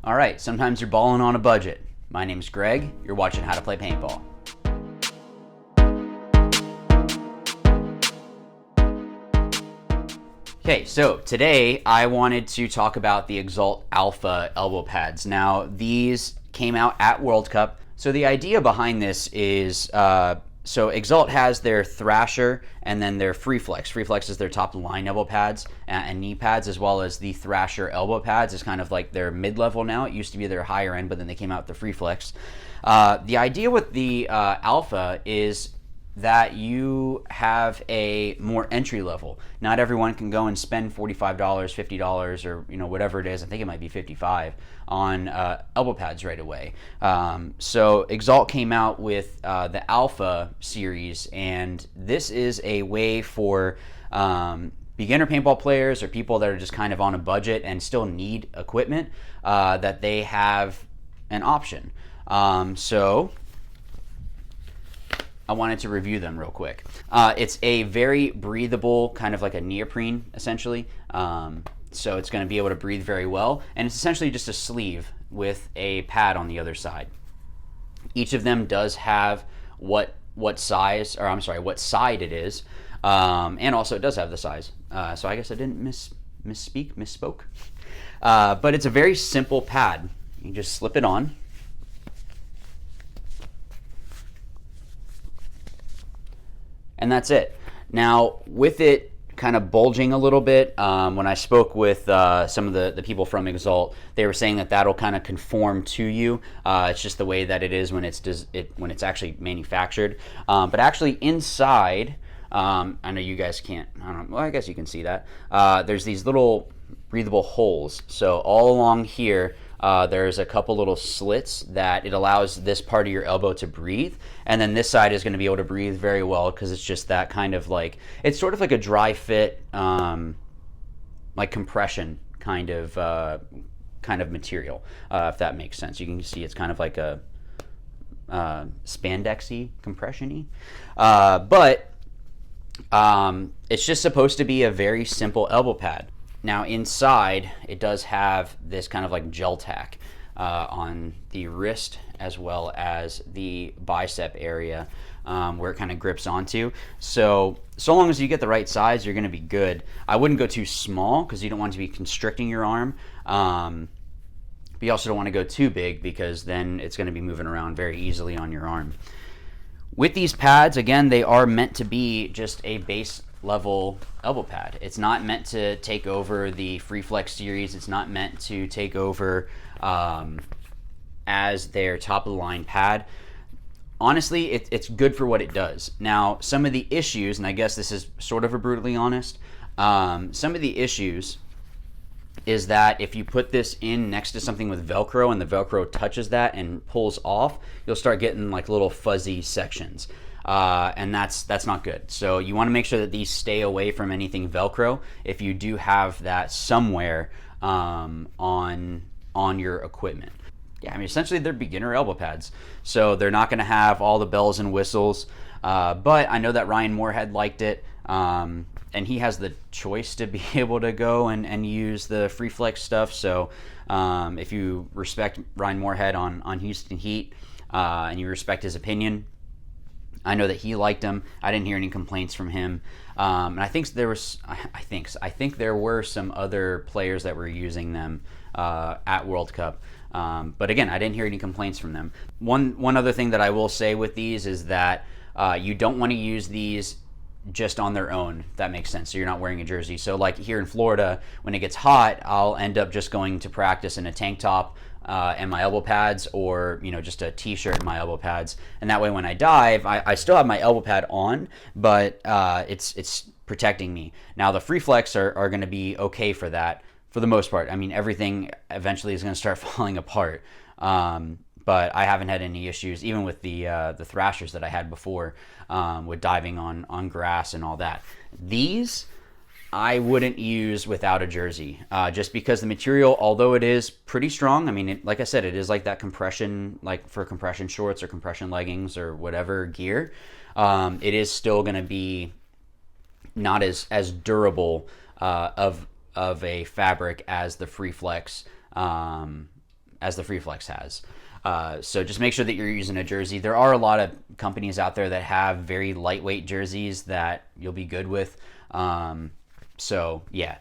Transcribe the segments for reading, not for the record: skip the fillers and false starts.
All right, sometimes you're balling on a budget. My name's Greg. You're watching How to Play Paintball. Okay, so today I wanted to talk about the Exalt Alpha elbow pads. Now, these came out at World Cup. So the idea behind this is, so Exalt has their Thrasher and then their Free Flex. Free Flex is their top line elbow pads and knee pads, as well as the Thrasher elbow pads is kind of like their mid-level now. It used to be their higher end, but then they came out with the Free Flex. The idea with the Alpha is that you have a more entry level. Not everyone can go and spend $45, $50, or whatever it is. I think it might be $55 on elbow pads right away. So Exalt came out with the Alpha series, and this is a way for beginner paintball players or people that are just kind of on a budget and still need equipment, that they have an option. So I wanted to review them real quick. It's a very breathable, kind of like a neoprene, essentially. So it's going to be able to breathe very well. And it's essentially just a sleeve with a pad on the other side. Each of them does have what side it is. And also it does have the size. So I guess I didn't misspoke. But it's a very simple pad. You just slip it on. And that's it. Now, with it kind of bulging a little bit, when I spoke with some of the people from Exalt, they were saying that that'll kind of conform to you. It's just the way that it is when it's actually manufactured. But actually inside, I know you guys can't. Well, I guess you can see that. There's these little breathable holes. So all along here, there's a couple little slits that it allows this part of your elbow to breathe, and then this side is going to be able to breathe very well because it's just that kind of like, it's sort of like a dry fit, like compression kind of material, if that makes sense. You can see it's kind of like a spandexy, compression-y, but it's just supposed to be a very simple elbow pad. Now inside, it does have this kind of like gel tack on the wrist as well as the bicep area, where it kind of grips onto. So long as you get the right size, you're going to be good. I wouldn't go too small because you don't want to be constricting your arm. But you also don't want to go too big because then it's going to be moving around very easily on your arm. With these pads, again, they are meant to be just a base level elbow pad. It's not meant to take over the Free Flex series. It's not meant to take over as their top of the line pad. Honestly, it's good for what it does. Now, some of the issues, and I guess this is sort of a brutally honest, some of the issues is that if you put this in next to something with Velcro and the Velcro touches that and pulls off, you'll start getting like little fuzzy sections. And that's not good. So you want to make sure that these stay away from anything Velcro if you do have that somewhere on your equipment. Yeah, I mean, essentially they're beginner elbow pads, so they're not going to have all the bells and whistles. But I know that Ryan Moorhead liked it, and he has the choice to be able to go and use the Free Flex stuff. So if you respect Ryan Moorhead on Houston Heat, and you respect his opinion, I know that he liked them. I didn't hear any complaints from him, and I think there were some other players that were using them at World Cup. But again, I didn't hear any complaints from them. One other thing that I will say with these is that you don't want to use these just on their own, if that makes sense. So you're not wearing a jersey. So like here in Florida, when it gets hot, I'll end up just going to practice in a tank top and my elbow pads, or just a t-shirt and my elbow pads, and that way when I dive, I still have my elbow pad on, but it's protecting me. Now the Free Flex are going to be okay for that for the most part. I mean, everything eventually is going to start falling apart, but I haven't had any issues, even with the Thrashers that I had before, with diving on grass and all that. These I wouldn't use without a jersey, just because the material, although it is pretty strong, I mean, like I said, it is like that compression, like for compression shorts or compression leggings or whatever gear, it is still going to be not as durable of a fabric as the Free Flex as the Free Flex has. So just make sure that you're using a jersey. There are a lot of companies out there that have very lightweight jerseys that you'll be good with. So yeah,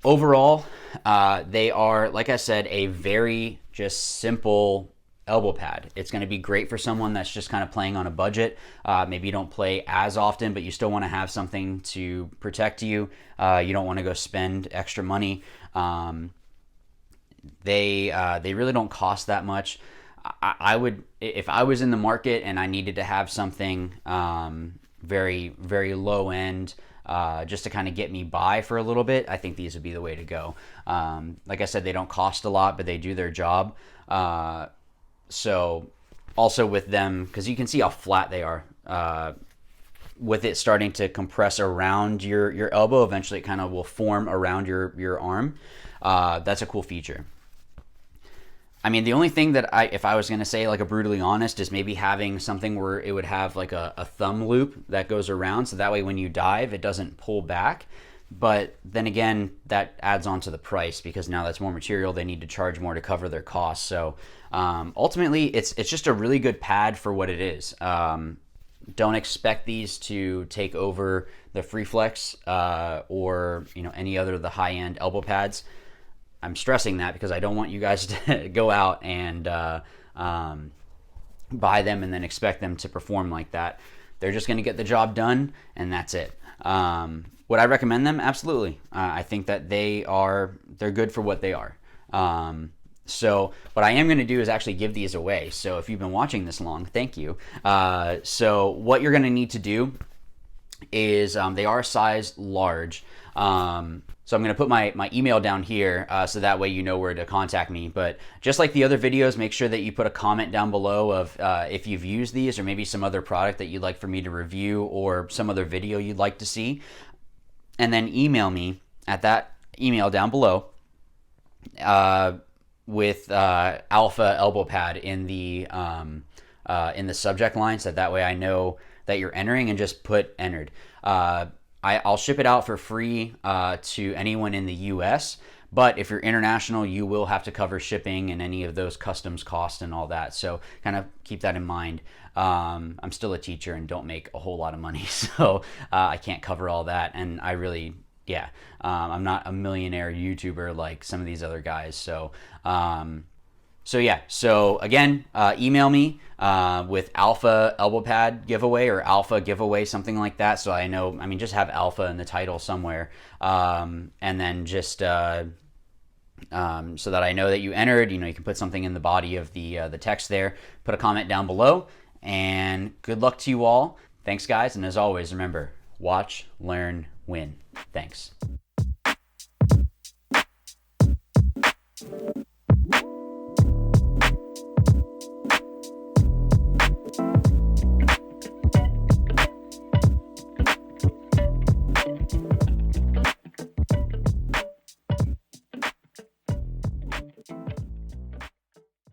overall, they are, like I said, a very just simple elbow pad. It's going to be great for someone that's just kind of playing on a budget. Maybe you don't play as often, but you still want to have something to protect you. You don't want to go spend extra money. They really don't cost that much. I would, if I was in the market and I needed to have something very, very low end, just to kind of get me by for a little bit, I think these would be the way to go. Like I said, they don't cost a lot, but they do their job. So also with them, because you can see how flat they are, with it starting to compress around your elbow, eventually it kind of will form around your arm. That's a cool feature. I mean, the only thing that if I was going to say like a brutally honest, is maybe having something where it would have like a thumb loop that goes around, so that way when you dive, it doesn't pull back. But then again, that adds on to the price, because now that's more material. They need to charge more to cover their costs. So ultimately, it's just a really good pad for what it is. Don't expect these to take over the Free Flex or any other of the high-end elbow pads. I'm stressing that because I don't want you guys to go out and buy them and then expect them to perform like that. They're just going to get the job done, and that's it. Would I recommend them? Absolutely. I think that they're good for what they are. So what I am going to do is actually give these away. So if you've been watching this long, thank you. So what you're going to need to do is they are size large. So I'm going to put my email down here so that way you know where to contact me. But just like the other videos, make sure that you put a comment down below of if you've used these, or maybe some other product that you'd like for me to review, or some other video you'd like to see. And then email me at that email down below with Alpha elbow pad in the subject line, so that way I know that you're entering, and just put entered. I'll ship it out for free to anyone in the US, but if you're international, you will have to cover shipping and any of those customs costs and all that. So kind of keep that in mind. I'm still a teacher and don't make a whole lot of money, so I can't cover all that. And I really, I'm not a millionaire YouTuber like some of these other guys. So again, email me with Alpha elbow pad giveaway or Alpha giveaway, something like that. So I know, just have Alpha in the title somewhere. And then just so that I know that you entered, you can put something in the body of the text there, put a comment down below, and good luck to you all. Thanks, guys. And as always, remember, watch, learn, win. Thanks.